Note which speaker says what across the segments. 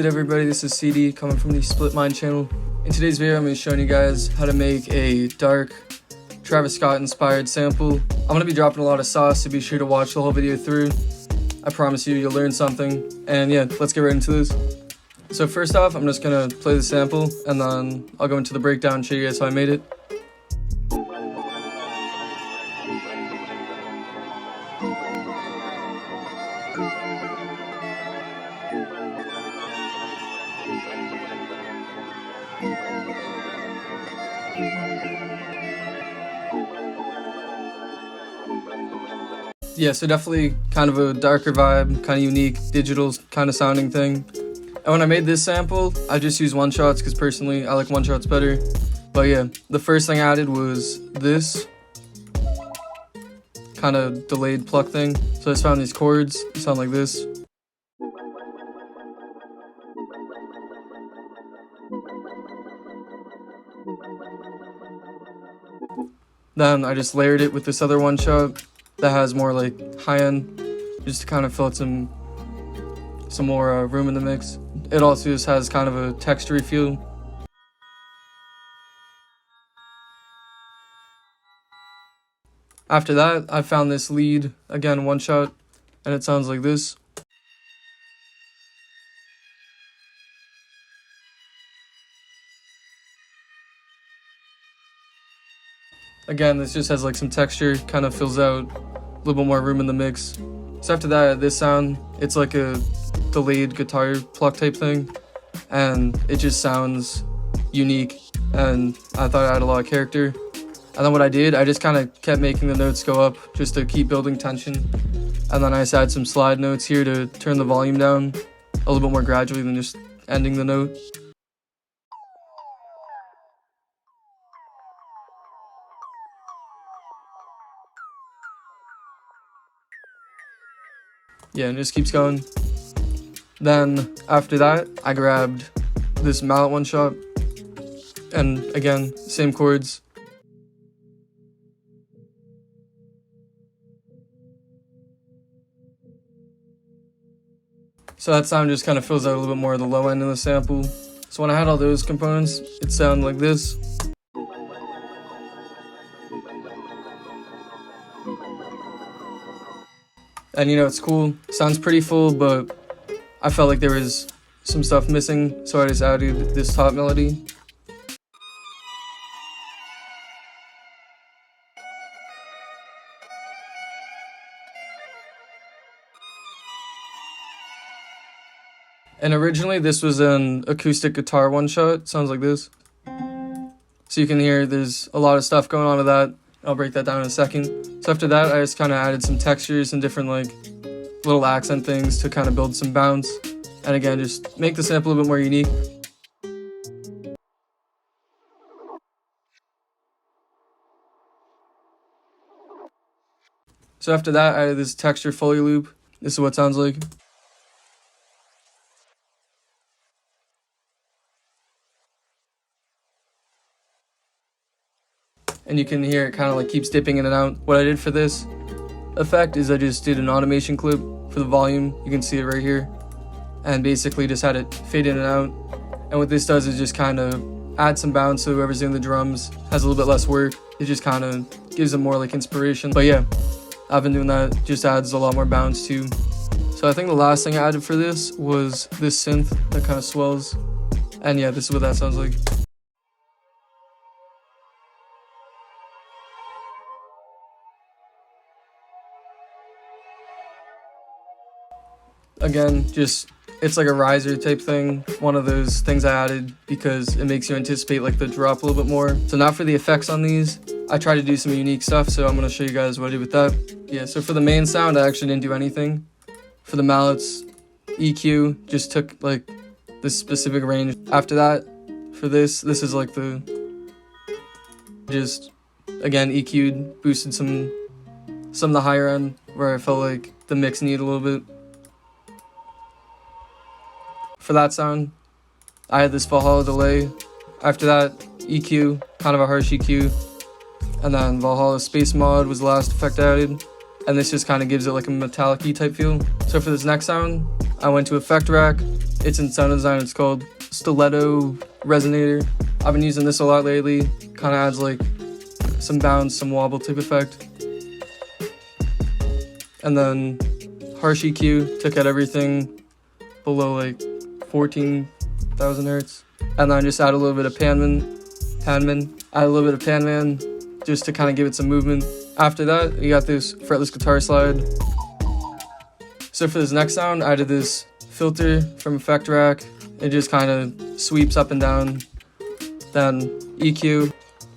Speaker 1: good, everybody? This is CD coming from the Split Mind channel. In today's video, I'm going to be showing you guys how to make a dark Travis Scott inspired sample. I'm going to be dropping a lot of sauce, so be sure to watch the whole video through. I promise you, you'll learn something. And yeah, let's get right into this. So first off, I'm just going to play the sample, and then I'll go into the breakdown and show you guys how I made it. Yeah, so definitely kind of a darker vibe, kind of unique, digital kind of sounding thing. And when I made this sample, I just used one-shots because personally I like one-shots better. But yeah, the first thing I added was this kind of delayed pluck thing. So I just found these chords, they sound like this. Then I just layered it with this other one-shot that has more like high-end, just to kind of fill out some more room in the mix. It also just has kind of a textury feel. After that, I found this lead, again one shot, and it sounds like this. Again, this just has like some texture, kind of fills out a little bit more room in the mix. So after that, this sound, it's like a delayed guitar pluck type thing, and it just sounds unique, and I thought it had a lot of character. And then what I did, I just kind of kept making the notes go up just to keep building tension. And then I just add some slide notes here to turn the volume down a little bit more gradually than just ending the note. Yeah, and it just keeps going. Then after that, I grabbed this mallet one shot, and again, same chords. So that sound just kind of fills out a little bit more of the low end of the sample. So when I had all those components, it sounded like this. And you know, it's cool, sounds pretty full, but I felt like there was some stuff missing, so I just added this top melody. And originally this was an acoustic guitar one shot, sounds like this. So you can hear there's a lot of stuff going on with that. I'll break that down in a second. So after that, I just kind of added some textures and different like little accent things to kind of build some bounce. And again, just make the sample a little bit more unique. So after that, I added this texture Foley loop. This is what it sounds like. And you can hear it kind of like keeps dipping in and out. What I did for this effect is I just did an automation clip for the volume. You can see it right here. And basically just had it fade in and out. And what this does is just kind of add some bounce so whoever's doing the drums has a little bit less work. It just kind of gives them more like inspiration. But yeah, I've been doing that. Just adds a lot more bounce too. So I think the last thing I added for this was this synth that kind of swells. And yeah, this is what that sounds like. Again, just, it's like a riser type thing. One of those things I added because it makes you anticipate like the drop a little bit more. So now for the effects on these, I try to do some unique stuff, so I'm gonna show you guys what I did with that. Yeah, so for the main sound, I actually didn't do anything. For the mallets, EQ, just took like this specific range. After that, for this is like the, just, again, EQ'd, boosted some of the higher end where I felt like the mix needed a little bit. For that sound, I had this Valhalla delay. After that, EQ, kind of a harsh EQ. And then Valhalla Space Mod was the last effect I added. And this just kind of gives it like a metallic-y type feel. So for this next sound, I went to Effect Rack, It's in sound design. It's called Stiletto Resonator. I've been using this a lot lately. Kind of adds like some bounce, some wobble type effect. And then harsh EQ, took out everything below like 14,000 hertz. And then I just add a little bit of Panman, add a little bit of Panman just to kind of give it some movement. After that, you got this fretless guitar slide. So for this next sound, I did this filter from Effect Rack. It just kind of sweeps up and down. Then EQ,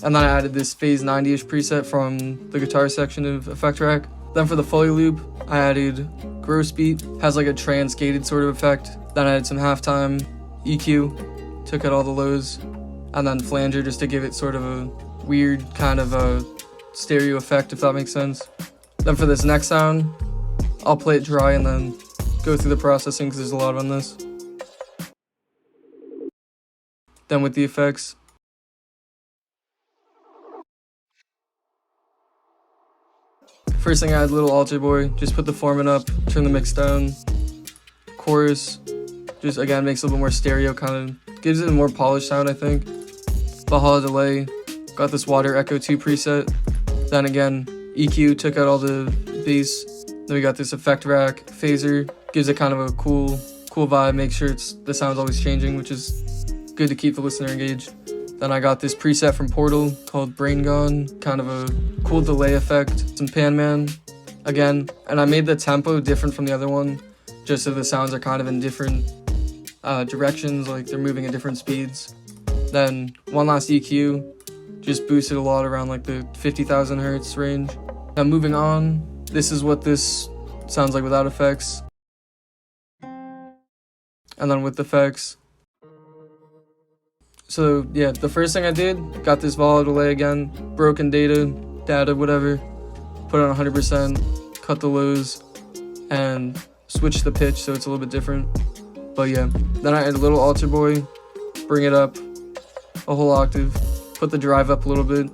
Speaker 1: and then I added this phase 90-ish preset from the guitar section of Effect Rack. Then for the Foley loop, I added Gross Beat, has like a trance gated sort of effect. Then I added some halftime EQ, took out all the lows, and then flanger just to give it sort of a weird kind of a stereo effect, if that makes sense. Then for this next sound, I'll play it dry and then go through the processing because there's a lot on this. Then with the effects. First thing I had Little Altar Boy, just put the Foreman up, turn the mix down. Chorus, just again makes it a little bit more stereo, kind of gives it a more polished sound I think. Valhalla Delay, got this Water Echo 2 preset. Then again, EQ, took out all the bass. Then we got this Effect Rack phaser, gives it kind of a cool vibe, make sure the sound's always changing, which is good to keep the listener engaged. Then I got this preset from Portal called Brain Gone, kind of a cool delay effect, some Panman again, and I made the tempo different from the other one, just so the sounds are kind of in different directions, like they're moving at different speeds. Then one last EQ, just boosted a lot around like the 50,000 hertz range. Now moving on, this is what this sounds like without effects. And then with effects. So yeah, the first thing I did, got this Valhalla Delay again, broken data, whatever, put it on 100%, cut the lows, and switch the pitch so it's a little bit different. But yeah, then I added a Little Altar Boy, bring it up a whole octave, put the drive up a little bit,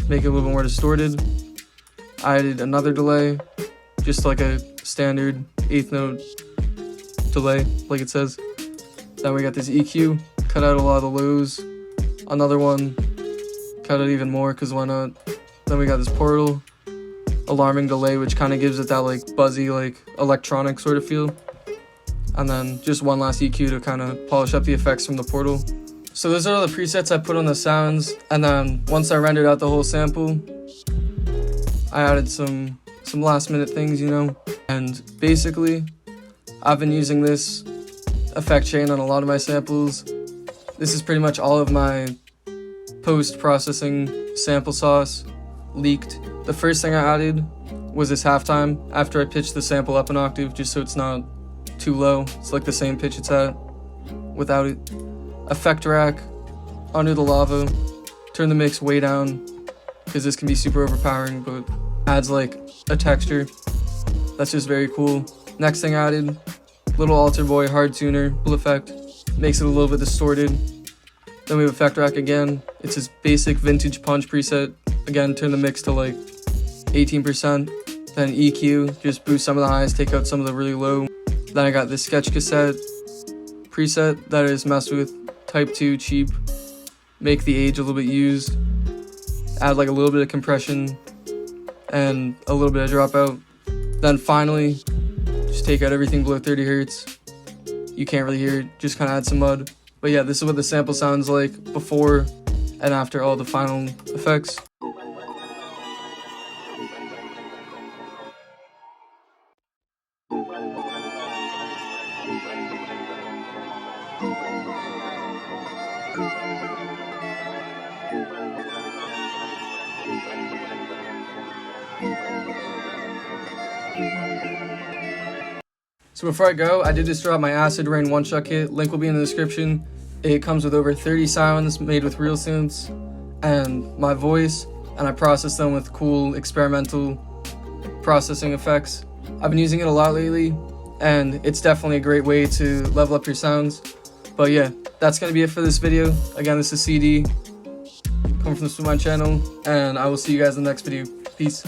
Speaker 1: make it a little bit more distorted. I added another delay, just like a standard 8th note delay, like it says. Then we got this EQ, cut out a lot of the lows. Another one, cut it even more, because why not? Then we got this Portal, alarming delay, which kind of gives it that like buzzy, like electronic sort of feel. And then just one last EQ to kind of polish up the effects from the Portal. So those are all the presets I put on the sounds, and then once I rendered out the whole sample, I added some last minute things, you know. And basically, I've been using this effect chain on a lot of my samples. This is pretty much all of my post-processing sample sauce leaked. The first thing I added was this halftime after I pitched the sample up an octave, just so it's not too low. It's like the same pitch it's at without it. Effect Rack, Under the Lava, turn the mix way down because this can be super overpowering, but adds like a texture that's just very cool. Next thing I added, Little Altar Boy hard tuner, full effect, makes it a little bit distorted. Then we have Effect Rack again. It's this basic vintage punch preset. Again, turn the mix to like 18%. Then EQ, just boost some of the highs, take out some of the really low. Then I got this Sketch Cassette preset that is messed with, Type 2 cheap, make the age a little bit used, add like a little bit of compression and a little bit of dropout. Then finally, just take out everything below 30 hertz. You can't really hear it, just kind of add some mud. But yeah, this is what the sample sounds like before and after all the final effects. So before I go, I did just drop my Acid Rain one-shot kit. Link will be in the description. It comes with over 30 sounds made with real synths and my voice, and I process them with cool experimental processing effects. I've been using it a lot lately, and it's definitely a great way to level up your sounds. But yeah, that's going to be it for this video. Again, this is CD, coming from the Swimine channel, and I will see you guys in the next video. Peace.